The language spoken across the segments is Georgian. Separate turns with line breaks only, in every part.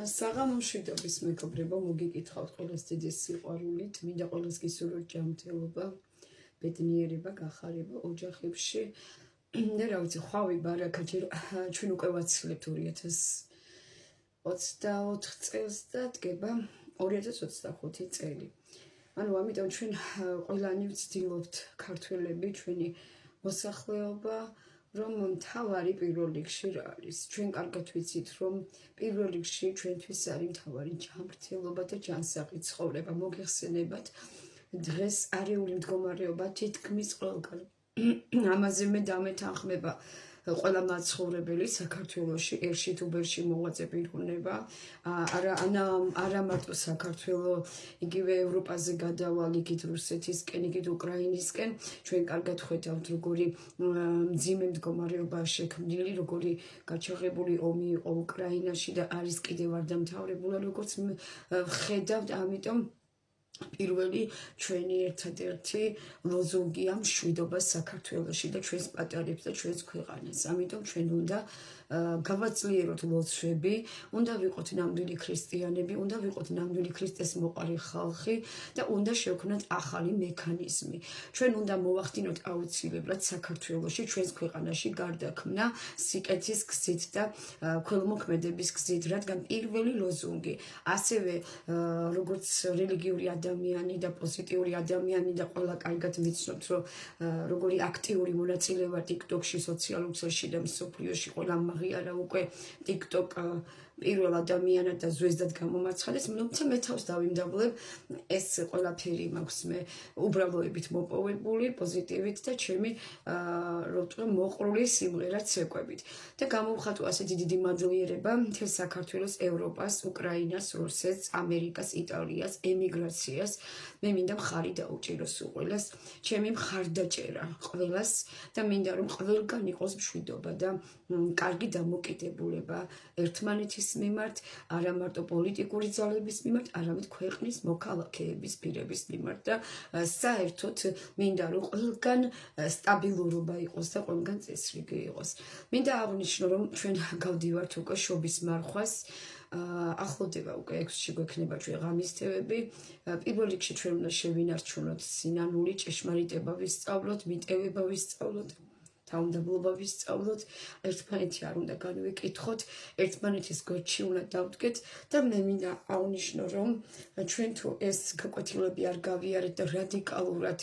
საღამომშვიდობის მეგობრებო, მოგიკითხავთ ყველას დიდი სიყვარულით, მინდა ყველას გისურვოთ ჯანმრთელობა, ბედნიერება, გახარება ოჯახებში. და რა ვიცი, ხვავი ბარაკა ჯერ ჩვენ უკვე ვაცლებთ 2024 წელს და დგება 2025 წელი. ანუ ამიტომ ჩვენ ყველანი ვცდილობთ ქართველები, ჩვენი მოსახლეობა, რომ მთავარი პირველ რიგში რა არის. ჩვენ კარგად ვიცით, რომ პირველ რიგში ჩვენთვის არის მთავარი ჯანმრთელობა და ჯანსაღი ცხოვრება. მოგეხსენებათ, დღეს არეული მდგომარეობა თითქმის ყველგან. ამაზე მე დამეთანხმება ყველა მაცხოვრებელი საქართველოში, ერში თუ ბერში მოღვაწე პიროვნება. არა მარტო საქართველოს, იგივე ევროპაზე გადავალ, იგივე რუსეთისკენ, იგივე უკრაინისკენ. ჩვენ კარგად ხედავთ, როგორი მძიმე მდგომარეობაა შექმნილი, როგორი გაჩაღებული ომი იყო უკრაინაში და არის კიდევ არ დამთავრებული, როგორც ხედავთ, ამიტომ პირველი ჩვენი ერთადერთი ლოზუნგია მშვიდობა საქართველოში და ჩვენს პატარებს და ჩვენს ქვეყანას. ამიტომ ჩვენ უნდა გავაძლიეროთ ლოცვები, უნდა ვიყოთ ნამდვილი ქრისტიანები, უნდა ვიყოთ ნამდვილი ქრისტეს მოყარი ხალხი და უნდა შევქმნათ ახალი მექანიზმი. ჩვენ უნდა მოვახდინოთ აუცილებლად საქართველოში, ჩვენს ქვეყანაში გარდაქმნა სიკეთის გზით და ქველმოქმედების გზით, რადგან პირველი ლოზუნგი, ასევე როგორც რელიგიური ადამიანი და პოზიტიური ადამიანი და ყველა კარგად ვიცნობთ, რომ როგორი აქტიური მონაწილე ვარ TikTok-ში, სოციალურ ქსელში და მსოფლიოში ყველა აღიარა უკვე TikTok პირველ ადამიანად და ზვესდად გამომარცხადეს, თუმცა მე თავს დავიმდაბლებ, ეს ყველაფერი მაქვს მე უბრალოებით მოპოვებული, პოზიტივით და ჩემი მოყრული სიმღერად ცეკვებით. და გამოვხატო ასეთი დიდი მადლიერება მთელ საქართველოს, ევროპას, უკრაინას, რუსეთს, ამერიკას, იტალიას, ემიგრაციას. მე მინდა მხარი დაუჭიროს უყველას, ჩემი მხარდაჭერა ყველას და მინდა რომ ყველგან იყოს მშვიდობა და კარგი დამოკიდებულება ერთმანეთის მიმართ, არა მარტო პოლიტიკური ძალების მიმართ, არამედ ქვეყნის მოქალაქეების პირების მიმართ და საერთოდ მინდა რომ ყველგან სტაბილურობა იყოს და ყველგან წესრიგი იყოს. მინდა აღნიშნო, რომ ჩვენ გავდივართ უკვე შობის მარხვას. ახლოვდება უკვე 6-ში გვექნება ჩვენ ღამის თევები. პირველ რიგში ჩვენ უნდა შევინარჩუნოთ სინანული, ჭეშმარიტება ვისწავლოთ, მიტევება ვისწავლოთ, თავმდაბლობა ვისწავლოთ, ერთმანეთი არ უნდა განვიკითხოთ, ერთმანეთის გვერდში უნდა დავდგეთ და მე მინდა აღნიშნო, რომ ჩვენ თუ ეს გაკვეთილები არ გავიარეთ და რადიკალურად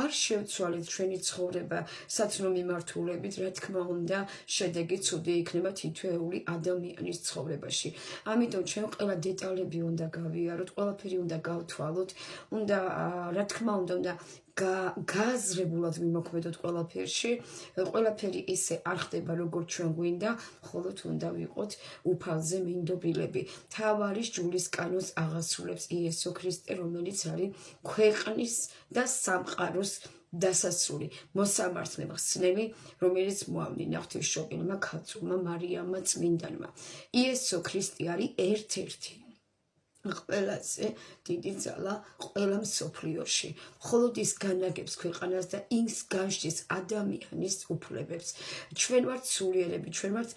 არ შევცვალეთ ჩვენი ცხოვრება საცნო მიმართულებით, რა თქმა უნდა, შედეგი ცუდი იქნება თითოეული ადამიანის ცხოვრებაში. ამიტომ ჩვენ ყველა დეტალები უნდა გავიაროთ, ყველაფერი უნდა გავთვალოთ, უნდა რა თქმა უნდა გააზრებულად მიმოქმედოთ ყველაფერში. ყველაფერი ისე არ ხდება, როგორც ჩვენ გვინდა, მხოლოდ უნდა ვიყოთ უფალზე მინდობილები. მთავარის ჯულის კანონს აღასრულებს იესო ქრისტე, რომელიც არის ქვეყნის და სამყაროს დასასრული მოსამართლე მხსნელი, რომელიც მოავნინა ღვთისმშობელმა ქალწულმა მარიამმა წმინდანმა. იესო ქრისტე არის ერთ-ერთი ყველაზე დიდი ძალა ყველა მსოფლიოში. მხოლოდ ის განაგებს ქვეყანას და ის განშტის ადამიანის უფლებებს. ჩვენ ვართ სულიერები, ჩვენ ვართ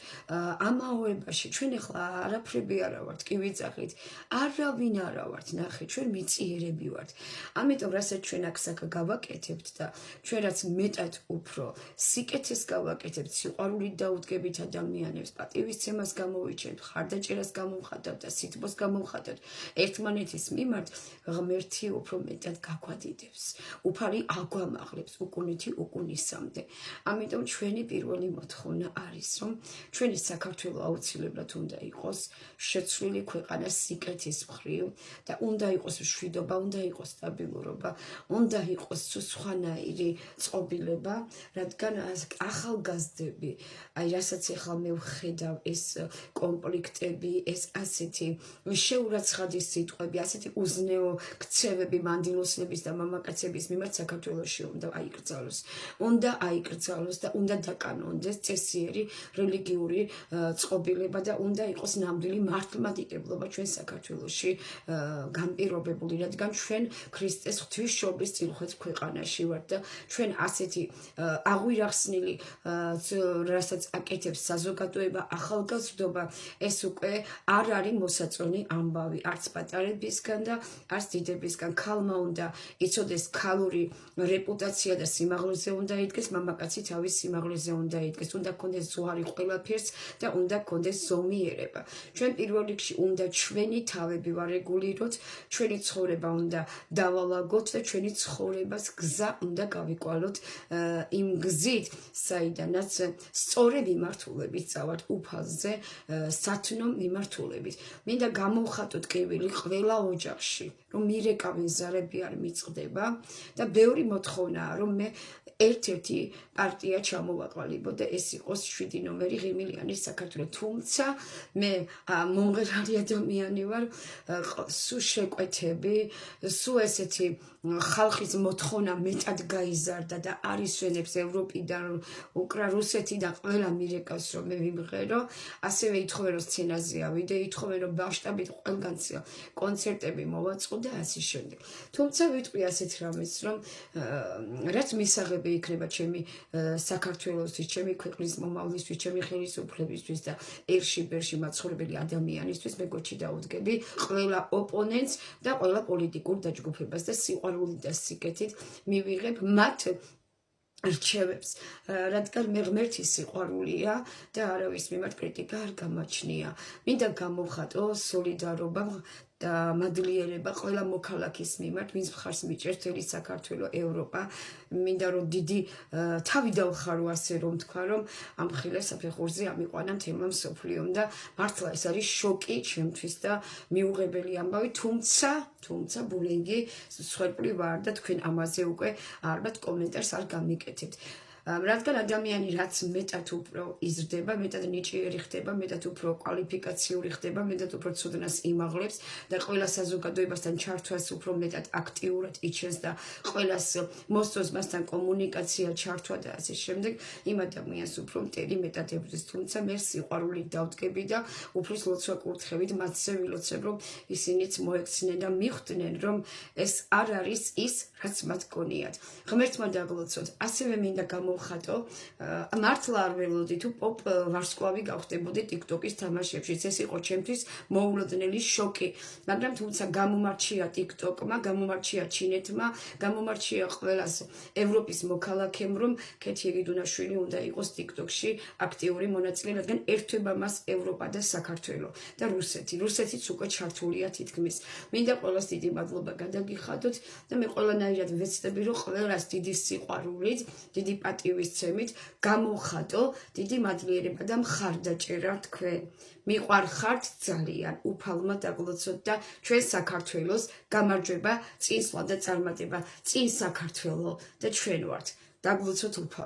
ამაოებაში, ჩვენ ახლა არაფრები არა ვართ, კი ვიძახით, არავინ არა ვართ, ნახე, ჩვენ მიწიერები ვართ. ამიტომ რასაც ჩვენ აქ გავაკეთებთ და ჩვენ რაც მეტად უფრო სიკეთეს გავაკეთებთ, სიყვარულით დაუდგებით ადამიანებს, პატივისცემას გამოვიჩენთ, ხარდაჭერას გამოვხატავთ და სითბოს გამოვხატავთ. ერთმანეთის მიმართ ღმერთი უფრო მეტად გაგვადიდებს, უფალი აგვამაღლებს უკუნეთი უკუნისამდე. ამიტომ ჩვენი პირველი მოთხოვნა არის, რომ ჩვენი საქართველო აუცილებლად უნდა იყოს შეცვლილი ქვეყანა სიკეთის მხრივ და უნდა იყოს მშვიდობა, უნდა იყოს სტაბილურობა, უნდა იყოს სხვანაირი წყობილება, რადგან ახალგაზრდები, რასაც ახლა მე ვხედავ, ეს კონფლიქტები, ეს ასეთი შეურაცხმელი ცხადის სიტყვები, ასეთი უზნეო ქცევები მანდილოსნების და მამაკაცების მიმართ საქართველოში უნდა აიკრძალოს და უნდა დაკანონდეს წესიერი რელიგიური წყობილება და უნდა იყოს ნამდვილი მართლმადიდებლობა ჩვენ საქართველოში განპირობებული, რადგან ჩვენ ქრისტეს ღვთისმშობლის წინხვეწ ქვეყანაში ვართ და ჩვენ ასეთი აღვირახსნილი რასაც აკეთებს საზოგადოება, ახალგაზრდობა, ეს უკვე არ არის მოსაწონი ამბავი არც პატარებისგან და არც დიდებისგან. ქალმა უნდა იცოდეს ქალური რეპუტაცია და სიმაღლეზე უნდა იდგეს, მამაკაცი თავის სიმაღლეზე უნდა იდგეს, უნდა გქონდეს ზღვარი ყველაფერს და უნდა გქონდეს ზომიერება. ჩვენ პირველ რიგში უნდა ჩვენი თავები ვარეგულიროთ, ჩვენი ცხოვრება უნდა დავალაგოთ და ჩვენი ცხოვრებას გზა უნდა გავიკვალოთ იმ გზით, საიდანაც სწორი მიმართულებით წავართ უფალზე, სათნო მიმართულებით. მინდა გამოვხატოთ კივილი ყველა ოჯახში, რომ მირეკავენ ზარები არ მიწყდება და ბევრი მოთხოვნაა, რომ მე ერთ-ერთი პარტია ჩამოვაყალიბო და ეს იყოს 7 ნომერი ღიმილიანი საქართველო. თუმცა მე მომღერალი ადამიანი ვარ, სულ შეკვეთები, სულ ესეთი ხალხის მოთხოვნა მეტად გაიზარდა და არისვენებს ევროპიდან, რუსეთიდან ყველა მირეკავს რომ მე ვიმღერო, ასევე ითხოვენ რომ სცენაზე ავიდე, ითხოვენ რომ მასშტაბით ყველგანცია კონცერტები მოვაწყო და ასე შემდეგ. თუმცა ვიტყვი ასეთ რამეს, რომ რაც მისაღები იქნება ჩემი საქართველოსთვის, ჩემი ქვეყნის მომავლისთვის, ჩემი ხელისუფლებისთვის და ერში-ბერში მაცხოვრებელი ადამიანისთვის მე გოჩი დაუდგები ყველა ოპონენტს და ყველა პოლიტიკურ დაჯგუფებას და სიყვარული და სიკეთით მივიღებ მათ რჩევებს, რადგან მე ღმერთის სიყვარულია და არავის მიმართ კრიტიკა არ გამაჩნია. მინდა გამოვხატო სოლიდარობა და მადლიერება ყველა მოქალაქის მიმართ, ვინც მხარს მიჭერს მთელი საქართველო, ევროპა. მინდა რომ დიდი თავი დავხარო, ასე რომ თქვა, რომ ამ ხილას საფეხურზე ამიყვანა მთელმა მსოფლიომ და მართლა ეს არის შოკი ჩემთვის და მიუღებელი ამბავი, თუმცა ბულენგი სხვაგვარი ვარ და თქვენ ამაზე უკვე ალბათ კომენტარს არ გამიკეთებთ. რადგან ადამიანი რაც მეტად უფრო იზრდება, მეტად ნიჭიერი ხდება, მეტად უფრო კვალიფიკაციური ხდება, მეტად უფრო ცოდნას იმაღლებს და ყველა საზოგადოებასთან ჩართვას უფრო მეტად აქტიურად იჩენს და ყველას მოსწონს მასთან კომუნიკაცია, ჩართვა და ასე შემდეგ, იმ ადამიანს უფრო მტერი მეტად ებრძვის. თუმცა მე სიყვარულით დავდგები და უფლის ლოცვა კურთხებით მათზე ვილოცებ, რომ ისინიც მოექცნენ და მიხვდნენ, რომ ეს არ არის ის, რაც მათ გონიათ. ღმერთმა დაგლოცოთ. ასევე მინდა გამოვხატო, მართლა არ ველოდი თუ პოპ ვარსკვლავი გავხდებოდი TikTok-ის თამაშებში. ეს იყო ჩემთვის მოულოდნელი შოკი, მაგრამ თუმცა გამომარჩია TikTok-მა, გამომარჩია ჩინეთმა, გამომარჩია ყველას ევროპის მოქალაქემ, რომ ქეთი ეკიდუნაშვილი უნდა იყოს TikTok-ში აქტიური მონაწილე, რადგან ერთვება მას ევროპა და საქართველო და რუსეთი. რუსეთიც უკვე ჩართულია თითქმის. მინდა ყველას დიდი მადლობა გადაგიხადოთ და მე ყველანაირად ვეცდები, რომ ყველას დიდი სიყვარულით, დიდი პატივისცემით გამოვხატო დიდი მადლიერება და მხარდაჭერა თქვენ. მიყვარხართ ძალიან, უფალმა დაგლოცოთ და ჩვენ საქართველოს გამარჯვება, წინსვლა და წარმატება, წინ საქართველო და ჩვენ ვართ. დაგლოცოთ უფალ.